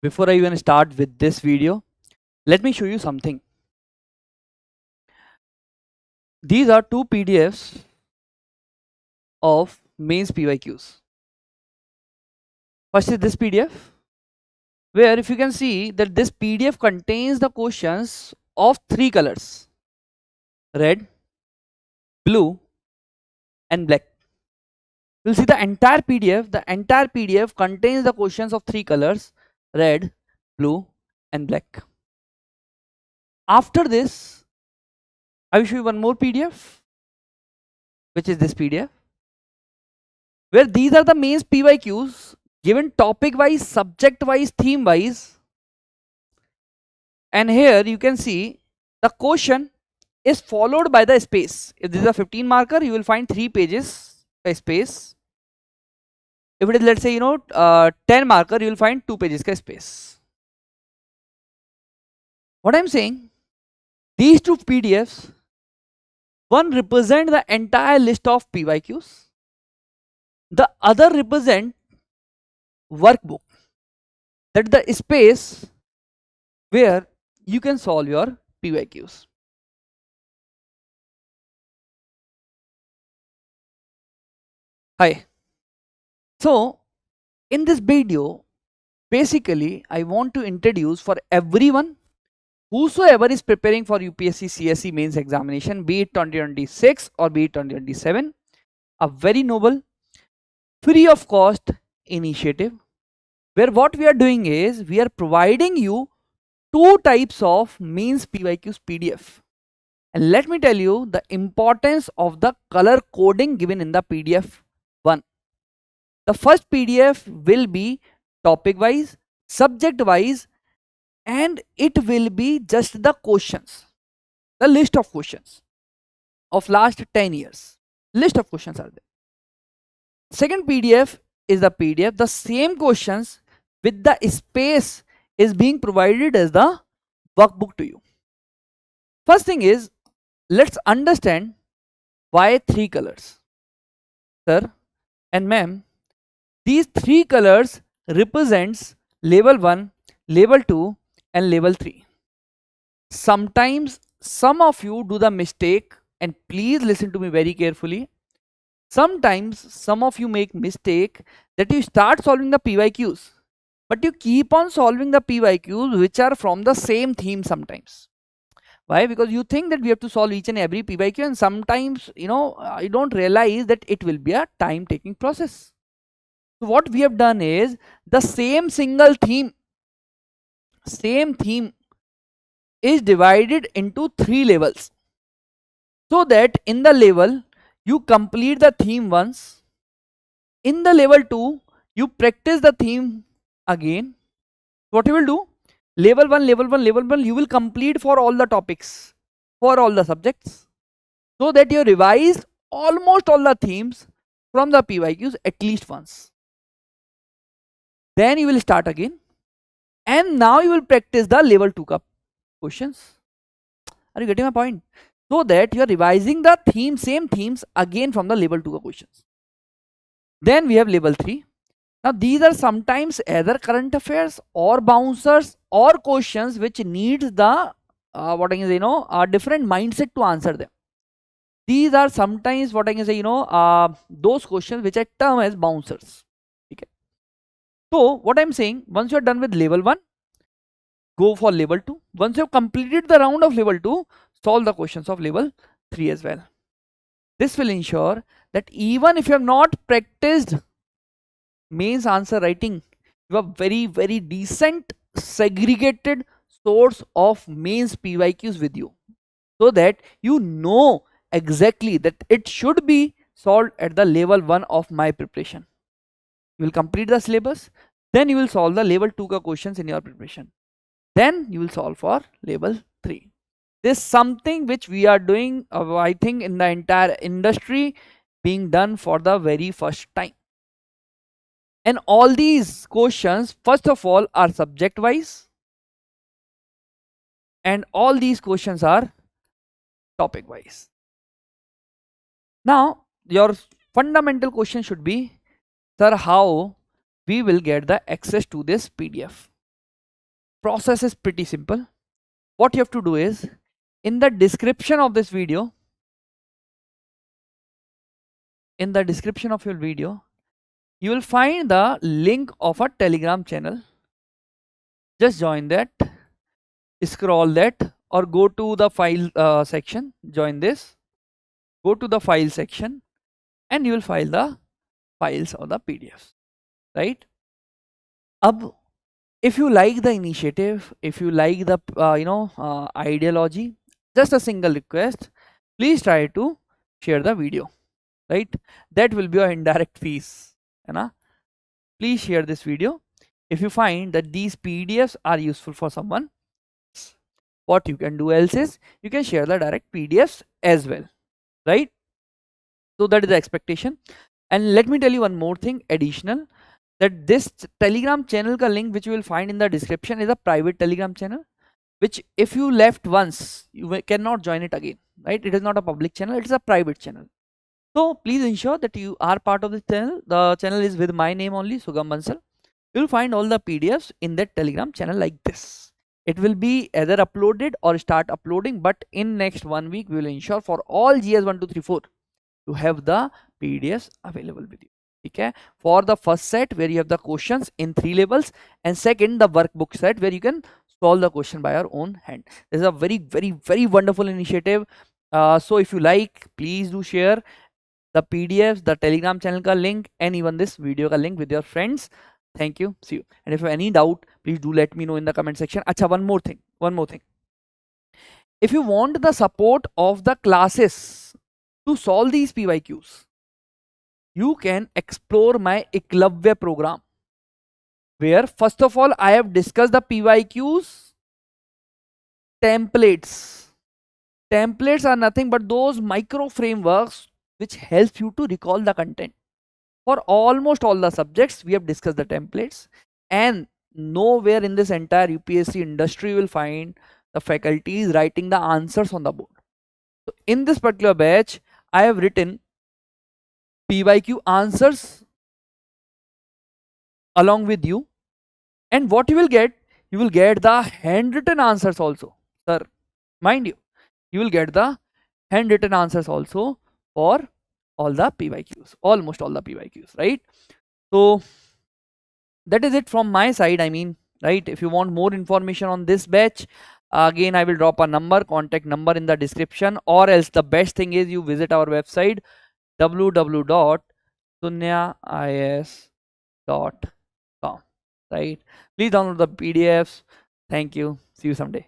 Before I even start with this video, let me show you something. These are two PDFs of mains PYQs. First is this PDF, where if you can see that this PDF contains the questions of three colors: red, blue, and black. You'll see the entire PDF. The entire PDF contains the questions of three colors: red, blue, and black. After this, I will show you one more PDF, which is this PDF, where these are the mains PYQs given topic wise, subject wise, theme wise. And here you can see the question is followed by the space. If this is a 15 marker, you will find 3 pages का space. If it is, let's say, 10 marker, you will find 2 pages का space. What I'm saying, these two PDFs, one represent the entire list of PYQs, the other represent workbook, that the space where you can solve your PYQs. Hi. So in this video, basically I want to introduce for everyone whosoever is preparing for UPSC CSE mains examination, be it 2026 or be it 2027, a very noble, free of cost initiative, where what we are doing is we are providing you two types of mains PYQs PDF. And let me tell you the importance of the color coding given in the PDF 1. The first PDF will be topic wise, subject wise, and it will be just the questions, the list of questions of last 10 years. List of questions are there. Second PDF is the PDF, the same questions with the space is being provided as the workbook to you. First thing is, let's understand why three colors. Sir and ma'am, these three colors represents level 1, level 2 and level 3. Sometimes some of you do the mistake, and please listen to me very carefully. Sometimes some of you make mistake that you start solving the PYQs, but you keep on solving the PYQs which are from the same theme sometimes. Why? Because you think that we have to solve each and every PYQ, and sometimes you don't realize that it will be a time taking process. So what we have done is the same theme is divided into 3 levels, so that in the level you complete the theme once, in the level 2 you practice the theme again. What you will do, level 1, you will complete for all the topics, for all the subjects, so that you revise almost all the themes from the PYQs at least once. Then you will start again, and now you will practice the level 2 questions. Are you getting my point? So that you are revising the same themes again from the level 2 questions. Then we have level 3. Now these are sometimes either current affairs or bouncers or questions which needs the what I can say, a different mindset to answer them. These are sometimes what I can say, those questions which I term as bouncers. Okay. So what I'm saying, once you are done with level 1, go for level 2. Once you have completed the round of level 2, solve the questions of level 3 as well. This will ensure that even if you have not practiced mains answer writing, you have very decent segregated source of mains PYQs with you, so that you know exactly that it should be solved at the level 1 of my preparation. You will complete the syllabus, then you will solve the level 2 questions in your preparation, then you will solve for level 3. This is something which we are doing, I think, in the entire industry, being done for the very first time. And all these questions, first of all, are subject wise, and all these questions are topic wise. Now your fundamental question should be, sir, how we will get the access to this PDF? process is pretty simple. What you have to do is, in the description of this video, in the description of your video, you will find the link of a Telegram channel. Just join that, scroll that, or go to the file section, join this, go to the file section, and you will file the files or the PDFs, right? If you like the initiative, if you like the ideology, just a single request, please try to share the video, right? That will be your indirect fees, please share this video. If you find that these PDFs are useful for someone, what you can do else is you can share the direct PDFs as well, right? So that is the expectation. And let me tell you one more thing additional, that this Telegram channel ka link which you will find in the description is a private Telegram channel, which if you left once, you cannot join it again, right? It is not a public channel, it is a private channel. So please ensure that you are part of this channel. The channel is with my name only, Sugam Bansal. You will find all the PDFs in that Telegram channel like this. It will be either uploaded or start uploading, but in next 1 week we will ensure for all GS 1 2 3 4 to have the PDFs available with you. Okay, for the first set where you have the questions in 3 levels, and second the workbook set where you can solve the question by your own hand. This is a very wonderful initiative. So if you like, please do share the PDFs, the Telegram channel ka link, and even this video ka link with your friends. Thank you. See you. And if you have any doubt, please do let me know in the comment section. Acha, one more thing. If you want the support of the classes to solve these PYQs, you can explore my Eklavya program, where first of all I have discussed the PYQs templates. Templates are nothing but those micro frameworks which helps you to recall the content. For almost all the subjects we have discussed the templates, and nowhere in this entire UPSC industry will find the faculties writing the answers on the board. So in this particular batch I have written PYQ answers along with you, and what you will get the handwritten answers also, sir. Mind you will get the handwritten answers also for all the PYQs, almost all the PYQs, right? So that is it from my side. I mean, right, if you want more information on this batch, again I will drop a contact number in the description, or else the best thing is you visit our website www.sunyais.com, right? Please download the PDFs. Thank you. See you someday.